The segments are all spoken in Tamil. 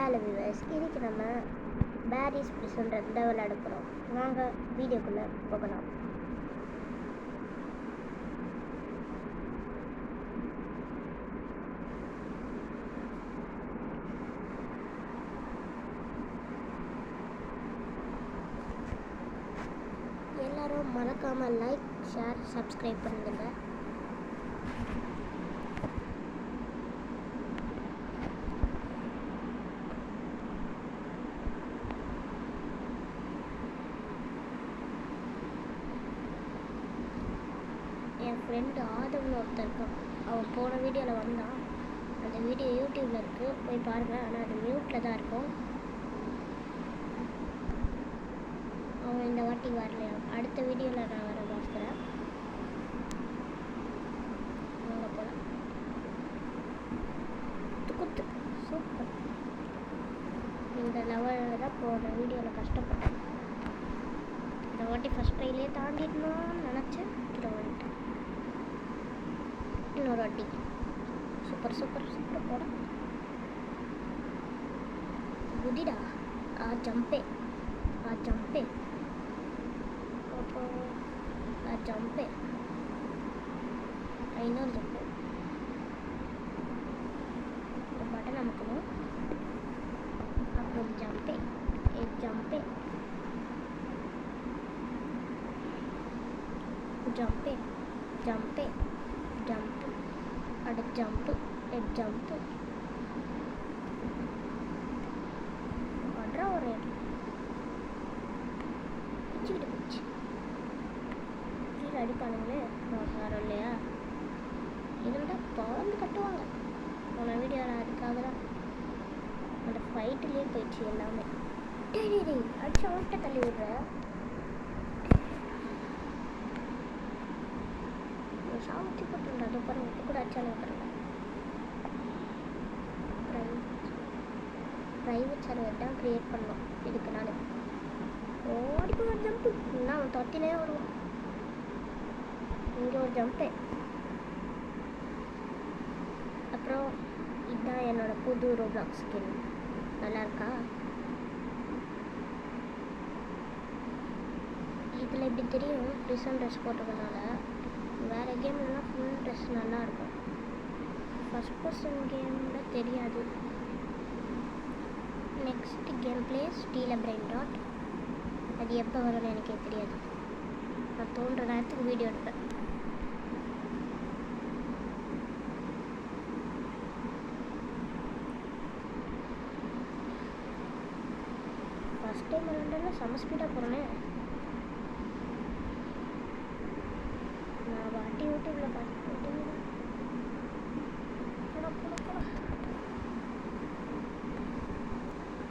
ஹலோ வியூவர்ஸ், இதுக்கு நம்ம பேரிஸ் பிரிசன்றது தான் விளையாட போகிறோம். வாங்க வீடியோக்குள்ளே போகலாம். எல்லாரும் மறக்காமல் லைக், ஷேர், சப்ஸ்கிரைப் பண்ணுங்க. என் ஃப்ரெண்டு ஆதவன் ஒருத்தர் இருக்கான். அவன் போன வீடியோவில் வந்தான். அந்த வீடியோ யூடியூப்பில் இருக்குது, போய் பாருங்கள். ஆனால் அது மியூட்டில் தான் இருக்கும். அவன் இந்த வாட்டி வரலையா? அடுத்த வீடியோவில் நான் வர பார்க்குறேன். அங்கே போகலாம். குத்து சூப்பர். இந்த லெவலில் தான் போன வீடியோவில் கஷ்டப்பட்டேன். இந்த வாட்டி ஃபஸ்ட் ட்ரைலே தாண்டிடணும்னு நினச்சேன். இதை வந்துட்டேன். இன்னொரு வாட்டி சூப்பர் சூப்பர் சூப்பர் போட குதிடா. ஜம்பே ஜம்பே ஜம்பே இன்னொரு ஜம்பே. ஒரு பட்டன் அமுக்கணும். அப்புறம் ஜம்பே ஜம்பே ஜம்பே ஜம்பே ஜம்ப்பு அட ஜம்ப்பு ஜம்ப்பு அட்ரா ஒரு பிச்சுக்கிட்டு போச்சு. கீழே அடிப்பானுங்களே வரும் இல்லையா? இதோட பறந்து கட்டுவாங்க. போன வீடியோவில் அதுக்காக தான் அந்த ஃபைட்டுலேயே போயிடுச்சு எல்லாமே. டேய் அடிச்சு அவன்கிட்ட தள்ளி விடுற. சாமிச்சு போட்டுருந்தா அது பாருங்க. இப்போ கூட அடிச்சாலும் வைக்கிறேன். ப்ரைவேட் சர்வர் தான் க்ரியேட் பண்ணோம் இதுக்கு. நான் ஓடி போய் ஒரு ஜம்ப்பு இன்னும் அவன் தொட்டிலே வருவான். இங்கே ஒரு ஜம்ப்பு. அப்புறம் இதுதான் என்னோடய புது ரோப்ளாக்ஸ் ஸ்கின். நல்லா இருக்கா? இதில் எப்படி தெரியும்? டிசைன் ட்ரெஸ் போட்டதுனால. வேறு கேம்லாம் ஃபுல் ட்ரெஸ் நல்லாயிருக்கும். ஃபஸ்ட் பர்சன் கேமில் தெரியாது. Next game play steel brain dot. அது எப்போ வரும்னு எனக்கே தெரியாது. நான் தோன்ற நேரத்துக்கு வீடியோ எடுப்பேன். ஃபஸ்ட் டைம் விளாண்டல செம்ம ஸ்பீடாக போகிறேனே. நான் வாட்டி யூடியூப்பில் பார்த்து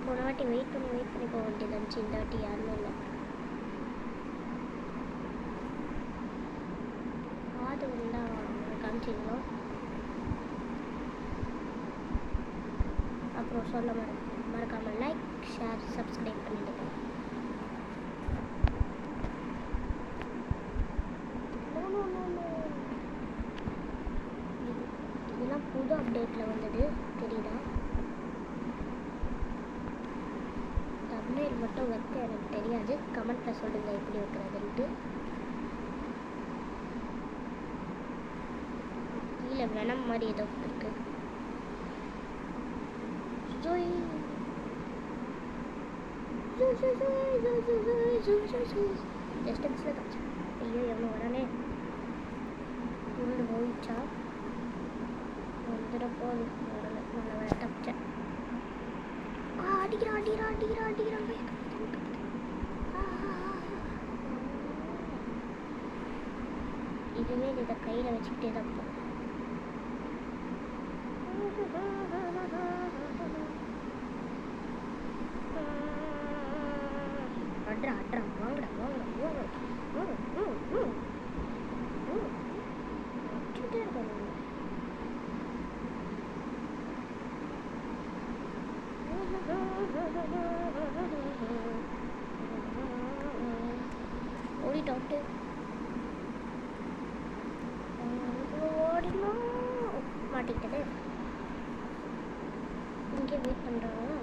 போன வாட்டி வெயிட் பண்ணி போக வேண்டியது இருந்துச்சு. இந்த வாட்டி யாருமே இல்லை. அது தான் காமிச்சிங்களோ. அப்புறம் சொல்ல மறக்காமல் லைக், ஷேர், சப்ஸ்கிரைப் பண்ணிடுங்க. இதெல்லாம் புது அப்டேட்டில் வந்தது, தெரியுதா? தமிழ் மட்டும் வைக்க எனக்கு தெரியாது. கமெண்ட்டில் சொல்லுங்கள் எப்படி வைக்கிறதுன்ட்டு. கீழே வெனம் மாதிரி ஏதோ இருக்கு. டிஸ்டன்ஸில் காய்ச்சா. ஐயோ எவ்வளோ வரானே. உருண்டு போயிடுச்சா? வந்துட போகுது. வரல. நல்ல வேலை தப்பிச்சேன். அடிக்கிறான். இதுவே இதை கையில் வச்சுக்கிட்டே தான் போகும். அட்ரா வாங்கடா. வச்சுக்கிட்டே இருக்காங்க. ஓடிட்டோட்டு ஓடினோம். மாட்டிக்கிட்டது. இங்கே வெயிட் பண்ணுறாங்க.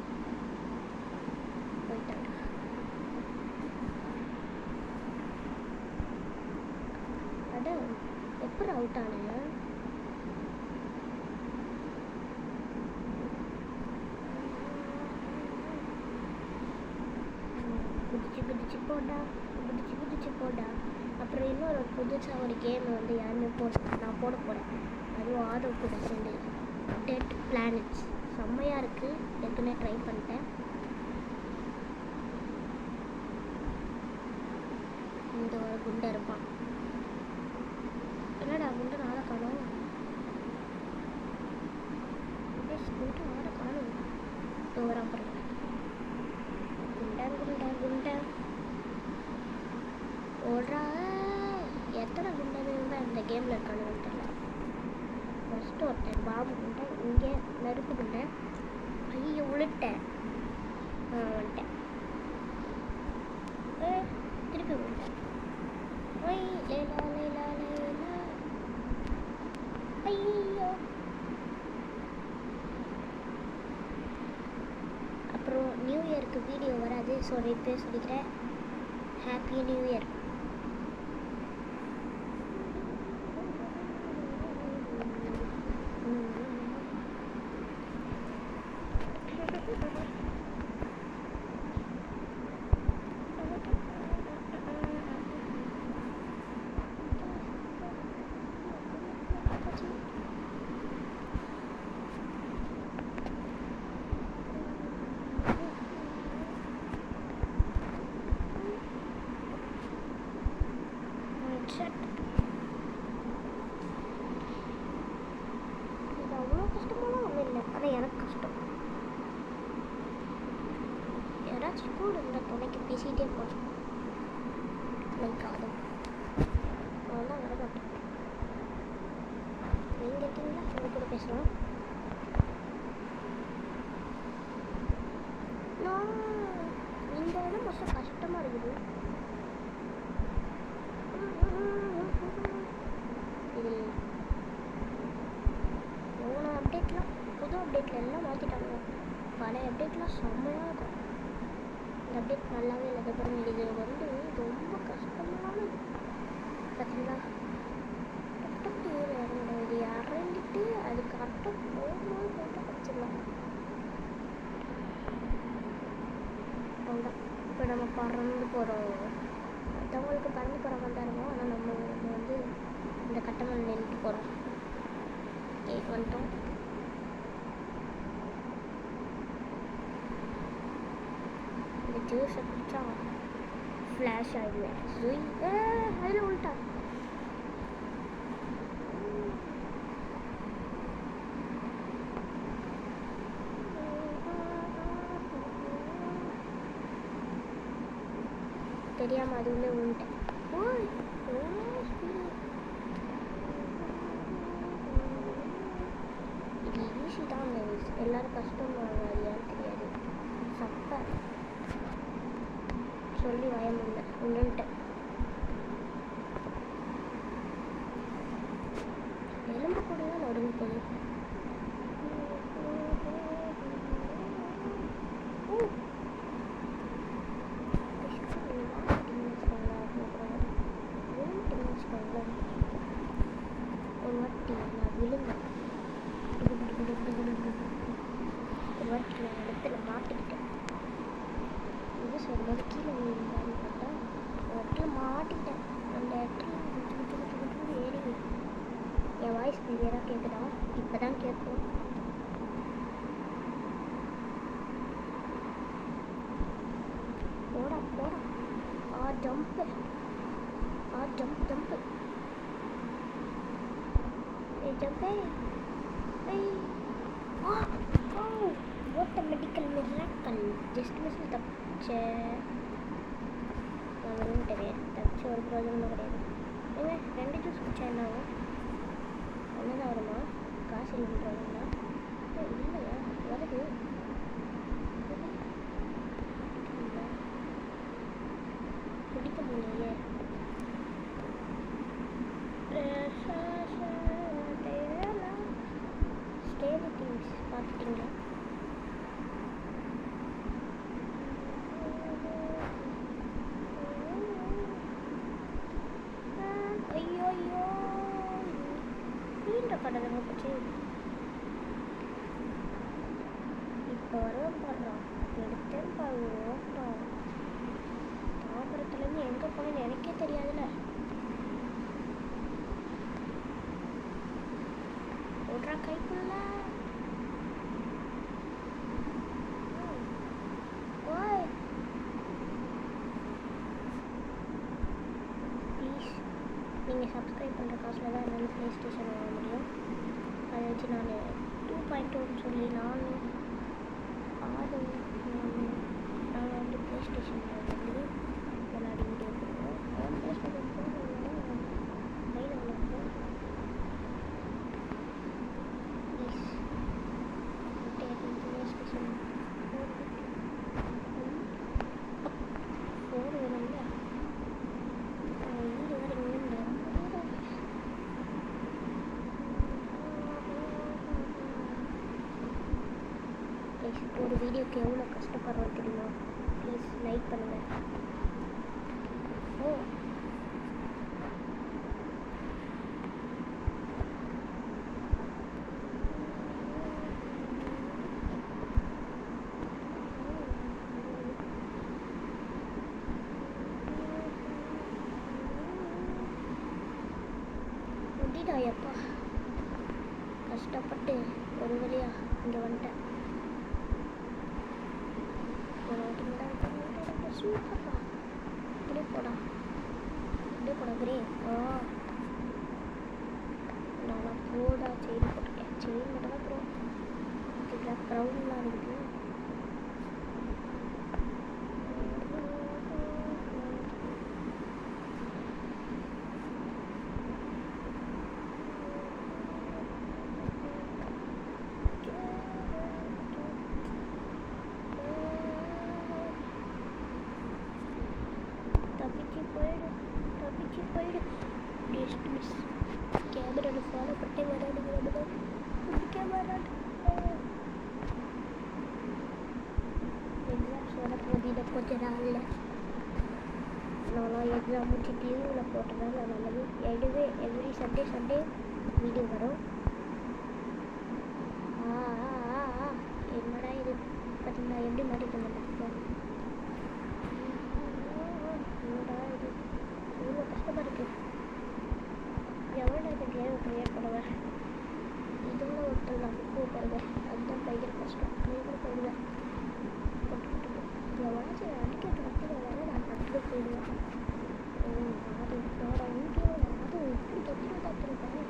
அவுட் ஆனேன். குதிச்சு போடா. அப்புறம் இன்னொரு புதுசாக ஒரு கேம் வந்து யாருமே நான் போட போகிறேன். அதுவும் ஆதவ் கூட சேர்ந்து டெட் பிளானட்ஸ் செம்மையாக இருக்குது. ஏற்கனவே ட்ரை பண்ணிட்டேன். இந்த ஒரு குண்டை இருப்பான். என்னடா குண்டை நாளை காணும். குண்டை நாளை காணும். வரான் பாருங்க. குண்டை ஓடுறா. எத்தனை குண்டை தான் இந்த கேமில் இருக்கானுன்னு தெரியல. ஃபஸ்ட்டு ஒருத்தன் பாம்பு குண்டை, இங்கே நெருப்பு குண்டை. ஐயோ உளுட்டேன். வந்துட்டேன். திருப்பி விட்டேன். ஐயோ. அப்புறம் நியூ இயருக்கு வீடியோ வராது. ஸோ இப்போயே சொல்லிக்கிறேன், ஹாப்பி நியூ இயர். இது அவ்வளோ கஷ்டமாலாம் ஒன்றும் இல்லை, ஆனால் எனக்கு கஷ்டம். யாராச்சும் கூட இருந்தால் துணைக்கு பேசிகிட்டே போகணும். லைக் ஆகும். அவ்வளோதான் வர மாட்டேன். நீங்கள் இருக்கீங்களா? உங்க கூட பேசலாம். இந்த இடம் கொஞ்சம் கஷ்டமாக இருக்குது. இது போன அப்டேட்லாம், புது அப்டேட்டில் எல்லாம் மாற்றிட்டாங்க. பழைய அப்டேட்லாம் செம்மையாக இருக்கும். இந்த அப்டேட் நல்லாவே இல்லை. அப்புறம் இது வந்து ரொம்ப கஷ்டமானது. பார்த்தீங்களா, கரெக்டாக ஏறி இறங்கணும். இது இறங்கிட்டு அது கரெக்டாக போகும்போது கரெக்டாக படிச்சிடலாம். அவ்வளோதான். இப்போ நம்ம பறந்து போகிறோம். மற்றவங்களுக்கு பறந்து போகிற மாதிரி தான் இருக்கும். ஆனால் நம்ம வந்து இந்த கட்டமன் நின்றுட்டு போகிறோம். வந்துட்டோம். இந்த ஜூஸை குடிச்சா ஃப்ளாஷ் ஆகிடுவேன். அதில் உள்ட்டா. தெரியாமல் அது உள்ளே விழுந்துட்டேன். இது ஈஸி தான். எல்லோரும் கஷ்டமாங்க. அது ஏன்னு தெரியாது. சப்பை சொல்லி வயமுல்லை விழுந்துட்டேன். எலும்பு கூட தான் நடுங்க போகுது. ஒரு வாட்டி நான் விழுந்தேன். ஒரு வாட்டி நான் இடத்துல மாட்டிக்கிட்டேன். இது சொல்லும்போது கீழே விழுந்தான்னு பார்த்தா ஒரு இடத்துல மாட்டிக்கிட்டேன். அந்த இடத்துல ஏறி என் வாய்ஸ் கிளியராக கேட்குதா? இப்போ தான் கேட்கும். போடா jump. Jump. Jump. What a medical miracle. Just மிஸ்ஸில் தப்பிச்சேன். நான் விழுந்துட்டேன். தப்பிச்சு ஒரு ப்ரோஜனமும் கிடையாது. ஏங்க 2 ஜூஸ் குடிச்சா என்ன ஆகும்? ஒன்றுதான் வருமா? காசு இல்லைன்றதுங்களா? இல்லையா வருது. பிடிக்க முடியலையே. ஸ்டேஜ் திங்ஸ் பார்த்துட்டிங்களா? ஐயோ ஓட்டம். தாம்பரத்துலேருந்து எங்கே போனேன்னு எனக்கே தெரியாதுல்ல. ஓடுறா கைக்குள்ள. ஓய் ப்ளீஸ், நீங்கள் சப்ஸ்கிரைப் பண்ணுற காசில் தான் என்னால் ப்ளே ஸ்டேஷன் வாங்க முடியும். அதை வச்சு நான் 2.2 சொல்லி நான் வந்து ப்ளே ஸ்டேஷன் வந்து விளையாடி வீடியோ போடுவோம். ப்ளே ஸ்டேஷன் போகணும் மெயின் அவ்வளோ ப்ளீஸ் ப்ளே ஸ்டேஷன் ஃபோன் வேணும் இல்லையா? வீடு வேறு இங்கே ஒரு வீடியோக்கு எவ்வளோ கஷ்டப்படுறோம் தெரியுமா? ப்ளீஸ் லைக் பண்ணுங்கள். ஓ முடிடாயப்பா, கஷ்டப்பட்டு ஒரு வழியா இங்கே வந்துட்டேன். சூப்பர்ப்பா. இப்படியே போடா, இப்படியே போடா கிரே. நான் போடா செயின் போட்டிருக்கேன். செயின் மட்டும் தான் ப்ரோ. இதில் க்ரௌன்லாம் இருக்குது. தப்பிச்சு போயிடு. Just miss. கேமராவில் ஃபாலோ பண்ணிட்டே வராடுங்க. பிடிக்க வராது. எக்ஸாம்ஸ் வர போதில் கொஞ்சம் நாளில் நான்லாம் எக்ஸாம் முடிச்சுட்டு லீவில் போட்டதால் நல்லது. எவ்ரி சண்டே வீடியோ வரும். என்னடா இது பார்த்தீங்களா எப்படி மாட்டிட்டு வந்தேன். என்னடா இது இவ்வளோ கஷ்டமாக இருக்குது. எவ்வளோ இந்த கேம் க்ரியேட் பண்ணுவேன். இதோட ஒருத்தர் நான் புக்கு பாருங்க. அதுதான் பயங்கர கஷ்டம். கூட போயிடுவேன். எவ்வளோ அடிக்கிறது வந்து நான் கற்றுக்க போயிடுவேன். அது என்னோட வீடியோ அது இப்படி கற்றுருப்பேன்.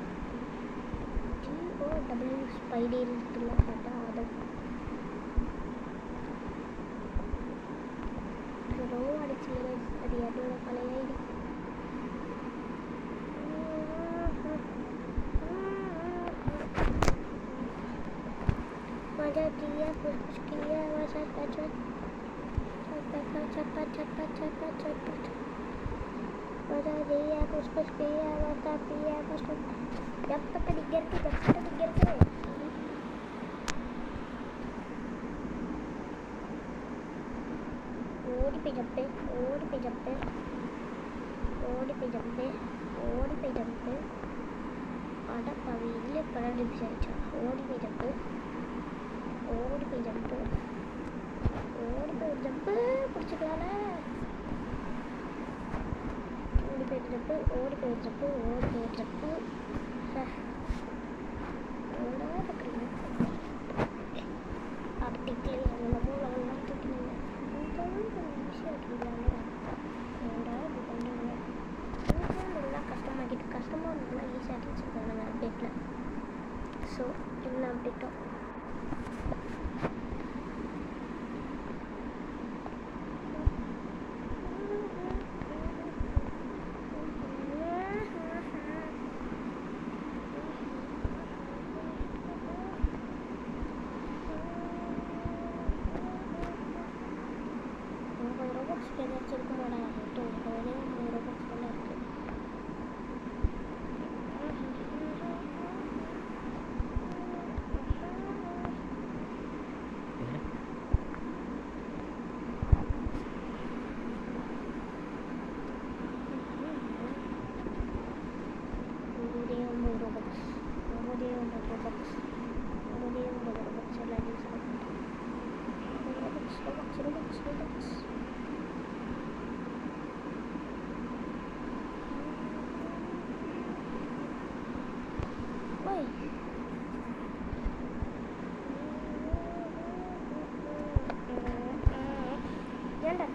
GOW ஸ்பைடி இருக்குல்ல, அதான் அதை ரொம்ப அடிச்சு. அது என்னோட பழைய ஐடி. मजा दिया कुछ किया वैसा चपा मजा दिया कुछ किया वैसा पिया कुछ जब तक दिग्गर के ओडी पे जंपे आटा पवीले पड़ा डिब्स आइचा ओडी पे जंपे जंप பிடிச்சிக்கலாம்ல. ஓடி போய் ஜப்பு ஓடாத கிளம்பு அப்படிக்கே எவ்வளவோ லெவல்லாம் தூக்கினீங்க. கொஞ்சம் ஈஸியாக இருக்கீங்களா? ஏண்டா இப்படி பண்ணுறீங்க? இதெல்லாம் கஷ்டமாக இருந்ததுலாம் ஈஸியாக வச்சுருக்காங்க அந்த அப்டேட்டில். ஸோ என்ன அப்டேட்டோ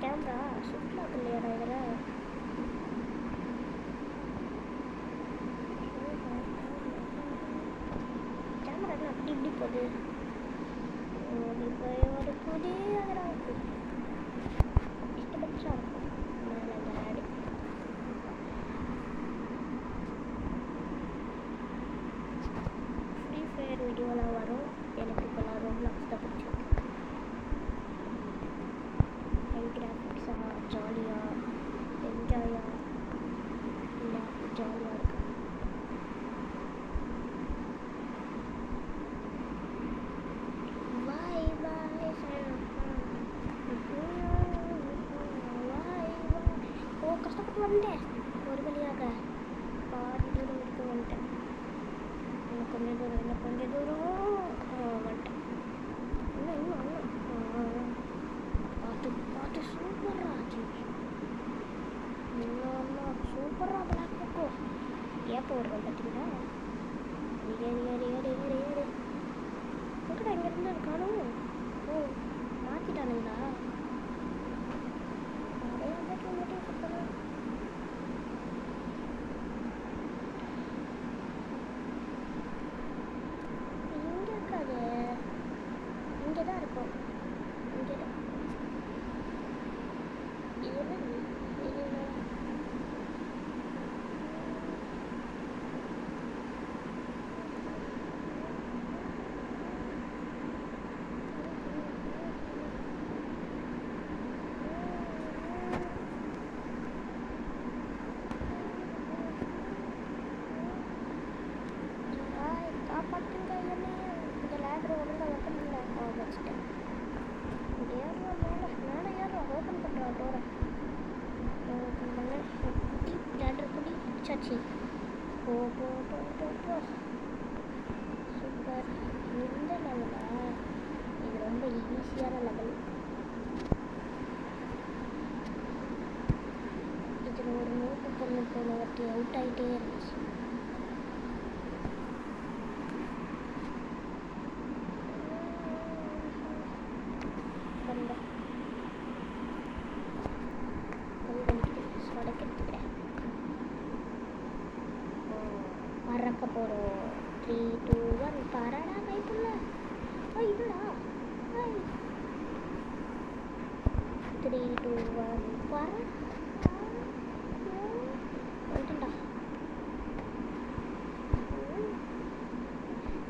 கேமரா ஷிஃப்ட் லாக் இல்லையாடா இதில்? கேமரா என்ன அப்படி இப்படி போகுது? ஓடி போய் ஒரு புதிய அதெல்லாம் இஷ்டப்பட்டா இருக்கும் மேலே பேடு. ஃப்ரீ ஃபயர் வீடியோலாம் வரும். எனக்கு இப்போலாம் ரோப்ளாக்ஸ் தான் பிடிச்சிருக்கு. ஹை கிராஃபிக்ஸாக ஜாலியாக என்ஜாயாக இல்லை ஜாலியாக இருக்கு. பாய் பாய் ஓ கஷ்டப்பட்டு வந்துட்டேன் ஒரு வழியாக. பாதி தூரம் வரைக்கும் வந்துட்டேன். இன்னும் கொஞ்சம் தூரம் வந்துட்டேன். இன்னும் பார்த்து சூப்பரா ஆச்சு. இன்னும் சூப்பராக பிளாக் புக்கோ ஏப்போ வருவேன் பார்த்தீங்களா? ஏறு எங்கடா இங்கேருந்து இருக்கானும்? ஓ மாற்றிட்டானுங்களா? நிறைய மட்டும் சுத்தலாம். இங்கே இருக்காது, இங்கே தான் இருக்கும். இங்கே தான் காப்பாற்றுங்க என்னையே. இந்த லேடர் ஒழுங்காக வைக்க முடியல. வச்சுட்டேன். மேலே ஏறுறோம். ஓப்பன் பண்ணுறோம் டோரை. ஓப்பன் பண்ண குட்டி லேடர் குடி சாச்சி. போ சூப்பர். இந்த லெவலா? இது ரொம்ப ஈஸியான லெவல். இதில் ஒரு மூக்கு பொண்ணு போன வாட்டி அவுட் ஆகிட்டே இருந்துச்சு. பறக்க போகிறோம். 3, 2, 1 பறடா கைப்புள்ள. இதுடா 3, 2, 1 பறடா. வந்துட்டா.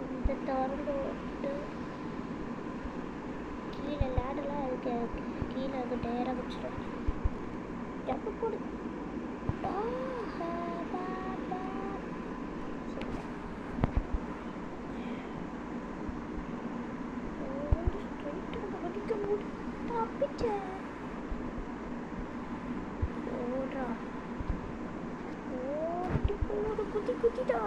இந்த திறந்து விட்டு கீழே லேடெல்லாம் அதுக்கு கீழே அது டேராக வச்சுடும். எப்போ போடு. குதிடா.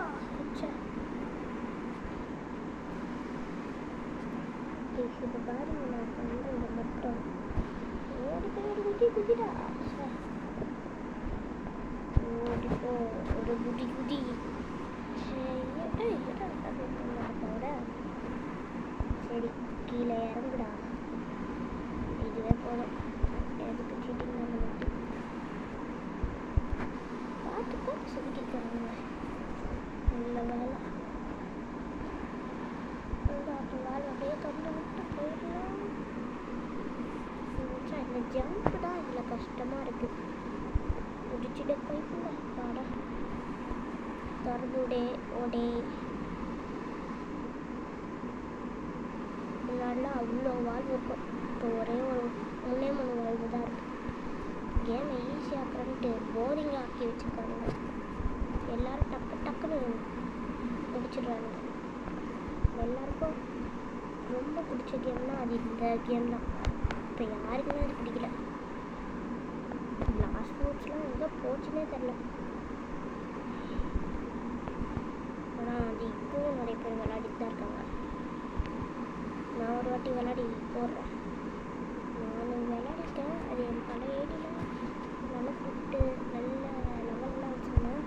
இப்போ பாருங்க நான் பண்ணுறது மட்டும். குதிடா. ஓடிப்போ ஒரு குதி. சரி கீழே இறங்குடா. இதுவே போதும். எதுக்கு சீட்டிங் பண்ண மாட்டேன். பார்த்து சொல்லிக்கிறாங்க. நல்ல வேலை. அப்படியே தொண்டு விட்டு போயிடலாம். இந்த ஜம்ப் தான் இதில் கஷ்டமாக இருக்குது. முடிச்சுட்டு போய்க்குள்ள பாடா திறந்துடே ஓடே. முன்னாடிலாம் அவ்வளோ வாழ்வு இருக்கும். இப்போ ஒரே ஒரு 3 வாழ்வு தான் இருக்குது. கேமை ஈஸியாக்குறன்ட்டு போரிங்காக ஆக்கி வச்சுருக்காங்க. எல்லோரும் டக்குன்னு முடிச்சிடுறாங்க. எல்லாருக்கும் ரொம்ப பிடிச்ச கேம்னா அது இந்த கேம் தான். இப்போ யாருக்குமே அது பிடிக்கல. லாஸ்ட் ஸ்போர்ட்ஸ்லாம் எங்கே போச்சுன்னே தெரில. ஆனால் அது இப்போவும் நிறைய பேர் விளையாடிட்டு தான் இருக்காங்க. நான் ஒரு வாட்டி விளையாடி போடுறேன். நான் விளையாடிட்டேன். அது என் பழைய ஐடியில் நல்லா கூப்பிட்டு நல்ல லெவல்லாம் வச்சுருந்தேன்.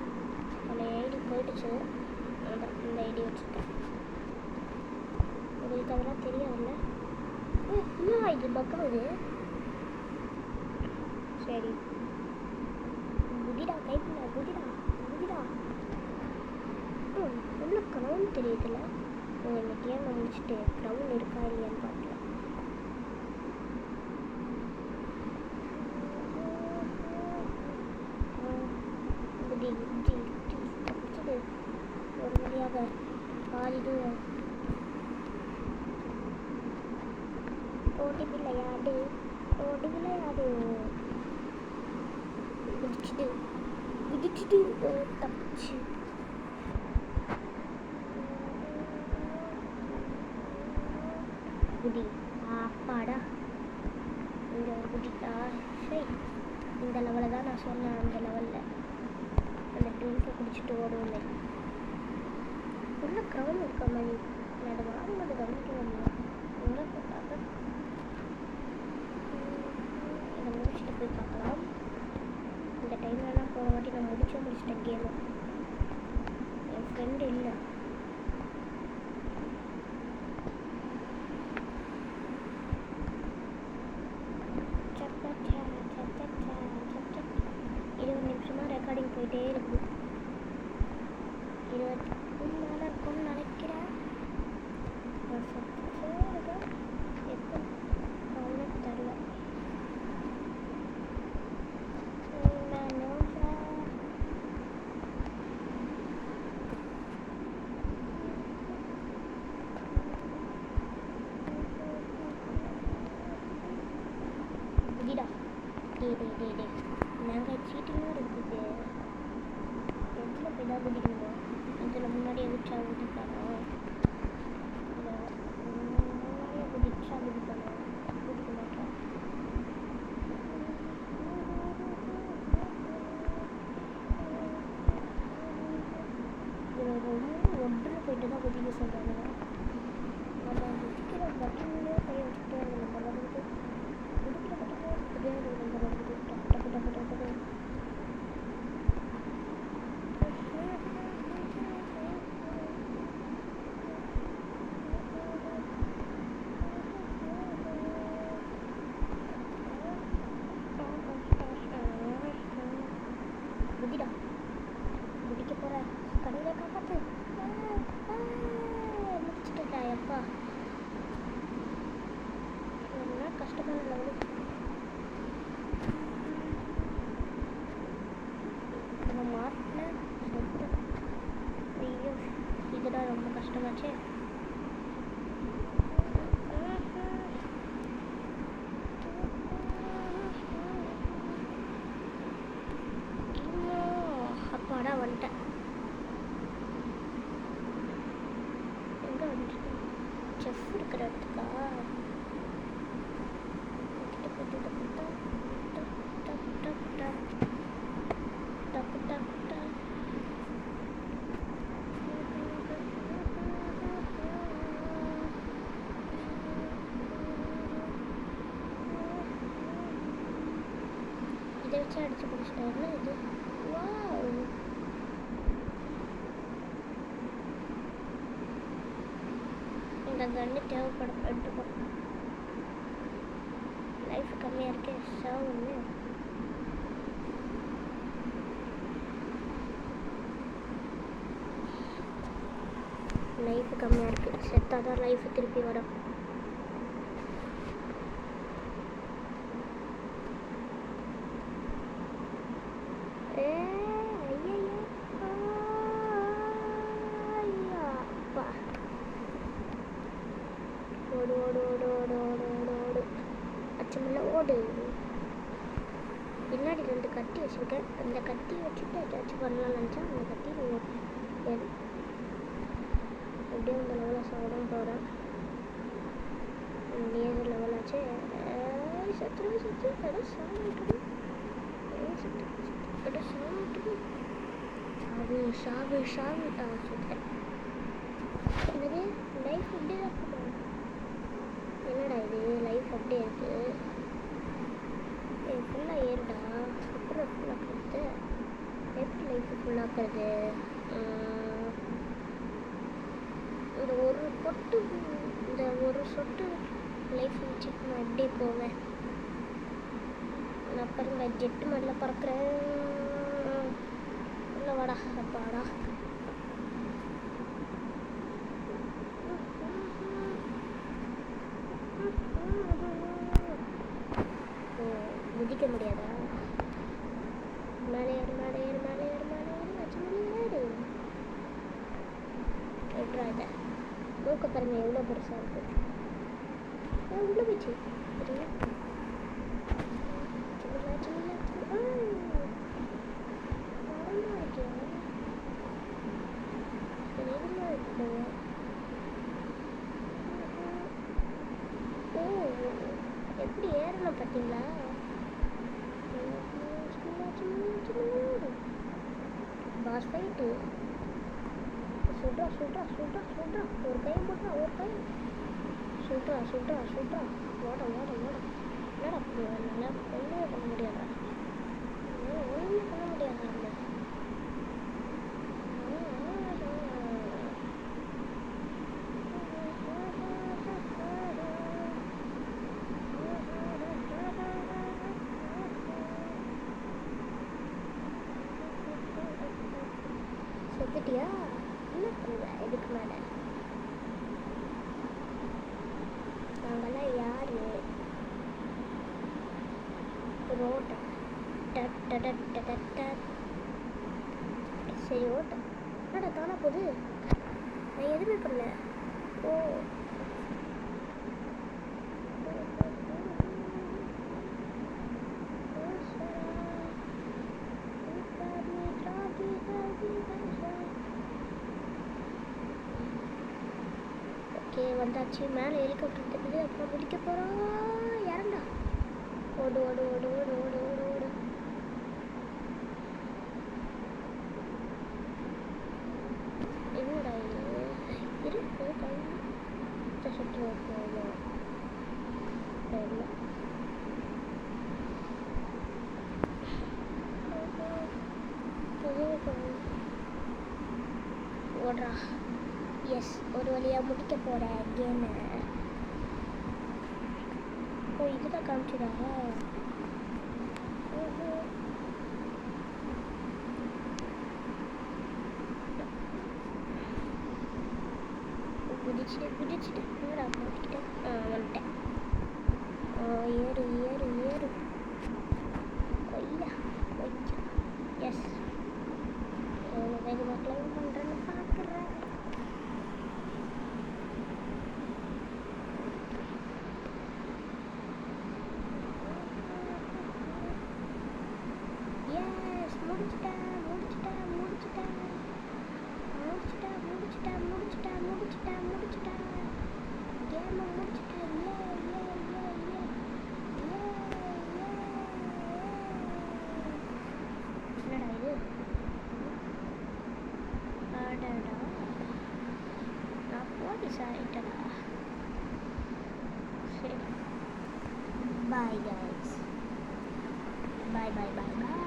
பழைய ஐடி போயிடுச்சு. அதான் இந்த ஐடி வச்சுருக்கேன். உங்களுக்கு அதெல்லாம் தெரியாதுல்ல. என்ன இது பக்கம் இது? சரி குதிடா கைப்பில்ல குதிடா குதிடா. உள்ள க்ரௌன் தெரியுதுல்ல. இந்த கேமை முடிச்சுட்டு க்ரௌன் இருக்கா இல்லையான்னு பார்க்கல. குதி குதி குதி தப்பிச்சுடு ஒரு வழியாக பாதி தூரம். ஓடி விளையாடு ஓடி விளையாடு. குதிச்சுடு குதிச்சுடு தப்பிச்சு. குதி அப்பாடா இங்கே ஒரு குதிட்டா. சரி இந்த லெவலில் தான் நான் சொன்னேன். அந்த லெவலில் அந்த ட்ரிங்கை குடிச்சிட்டு ஓடுவோமே. உள்ள க்ரௌன் இருக்க மாதிரி நான் அதை வாங்கும்போது கவனிக்கணும். எங்கே போட்டாங்க இதை முடிச்சுட்டு போய் பார்க்கலாம். இந்த டைம்லலாம் போன வாட்டி நான் முடிச்சிட்டேன் கேமு. என் ஃப்ரெண்டு இல்லை. ரெக்கார்டிங் போயிட்டே இருக்கு. 20 மேலே இருக்கும்னு நினைக்கிறேன். எப்போ அவ்வளோ தெரில. குதிடா டே நாங்கள் சீட்டிங்காக இருக்குது. எதில் போய் தான் குதிக்கணும். இதில் முன்னாடி எதிர்ச்சா குதிக்கணும். முன்னாடியே குதிச்சா குதிக்கணும். குதிக்க மாட்டோம். இதில் ரொம்ப ஒன்றில் போயிட்டு தான் குதிக்க சொல்கிறாங்க. நம்ம குதிக்கிற பட்டன்லேயே கை வச்சுட்டு அது நம்ம வந்து குதிக்கிற பட்டனே தெரியாது. நம்ம வந்து டக்கு டக்கு டக்கு டக்கு குதிடா குதிக்க போகிற கடவுளை காப்பாற்று. முடிச்சுட்டா எப்பா என்ன கஷ்டமான லெவலு. நம்ம மாட்டின சொத்து. ஐயோ இதுதான் ரொம்ப கஷ்டமாச்சே. அப்பாடா வந்துட்டேன். எங்கே வந்துட்டேன்? செஃப் இருக்கிற இடத்துக்கா? இதை வச்சு அடிச்சு பிடிச்சிட்டாருன்னா இது இந்த கன்று தேவைப்படும். எடுத்துக்கோ. லைஃப் கம்மியாக இருக்கே. சாவுன்னு லைஃப் கம்மியாக இருக்குது. செத்தாக தான் லைஃப் திருப்பி வரும். ஓடு ஓடு ஓடு ஓடு ஓடு ஓடு ஓடு அச்சமில்ல ஓடு. பின்னாடி 2 கத்தி வச்சுருக்கேன். அந்த கத்தி வச்சுட்டு ஏதாச்சும் பண்ணலாம்னு நினச்சா அந்த கத்தி எப்படியும் அந்த லெவலில் சாப்பிடும் போகிறேன். ஏழு லெவல் ஆச்சு. சத்து சத்து இடம் சாப்பிட்டு இடம் சாப்பிட்டு சாவு சாவு சாவு சுத்தேன். என்னது லைஃப் இப்படி தான் போகும். என்னடா இது லைஃப் அப்படியே இருக்குது. ஃபுல்லாக ஏறுடா. அப்புறம் ஃபுல்லாக்குறது எப்படி லைஃப் ஃபுல்லாக்குறது? இந்த ஒரு சொட்டு லைஃப் வச்சுட்டு நான் எப்படியே போவேன். நான் பாருங்க ஜெட்டு மடியில் பறக்கிறேன். இல்லை வாடா அப்பாடா. குதிக்க முடியாதா? மேலே ஏறு மேலே ஏறு மேலே ஏறு மேலே ஏறு லட்சுமி ஏறு. எப்படா இதை மூக்க பாருங்க எவ்வளோ பெருசாக இருக்குது. உள்ள போச்சு சரிங்களா? சின்ன சின்ன மரமாக இருக்கேன். வேகமாக இருக்குது. ஓ எப்படி ஏறணும் பார்த்தீங்களா? பாஸ் ஃபைட்டு சுட்றா சுட்றா சுட்றா சுட்றா. ஒரு கை போட்டா ஒரு கை சுட்றா சுட்றா சுட்றா. ஓட ஓட ஓட. என்னடா நல்லா ஒன்றுமே பண்ண முடியாதா? ஒன்றுமே பண்ண முடியாதா? செத்துட்டியா? என்ன பண்ணுவ இதுக்கு மேலே? நாங்கெல்லாம் யாரு? ரோட்டா சரி ஓட்ட. என்னடா தானா போகுது? நான் எதுவுமே பண்ணல. ஓ ஓகே வந்தாச்சு. மேலே ஹெலிகாப்டர் தெரியுது. அப்புறம் முடிக்க போகிறோம். இறண்டா. ஓடு ஓடு ஓடு ஓடு ஓடு ஓடு ஓடு. என்னடா இது இரு சுற்று போகணும். ஓடுறா. எஸ் ஒரு வழியாக முடிக்க போகிறேன் கேமை. ஓ இதுதான் காமிச்சிடா. குதிச்சுட்டு என்னடா முடிக்கிட்டேன். வந்துட்டேன். ஏறு ஏறு ஏறு. கொய்யா கொய்யா. எஸ் எவ்வளோ வேகமாக கிளைம் பண்ணுறேன்னு பார்க்குறேன். எஸ் முடிச்சிட்டேன் முடிச்சிட்டேன் முடிச்சிட்டேன் முடிச்சிட்டேன் முடிச்சிட்டேன் முடிச்சிட்டேன் முடிச்சிட்டேன் முடிச்சிட்டேன். கேமை முடிச்சிட்டேன். ஏ ஏ ஏ ஏ என்னடா இது? ஆடாடா நான் போலீஸ் ஆகிட்டடா. சரி பாய் கைஸ். பாய் பாய் பாய் பாய்.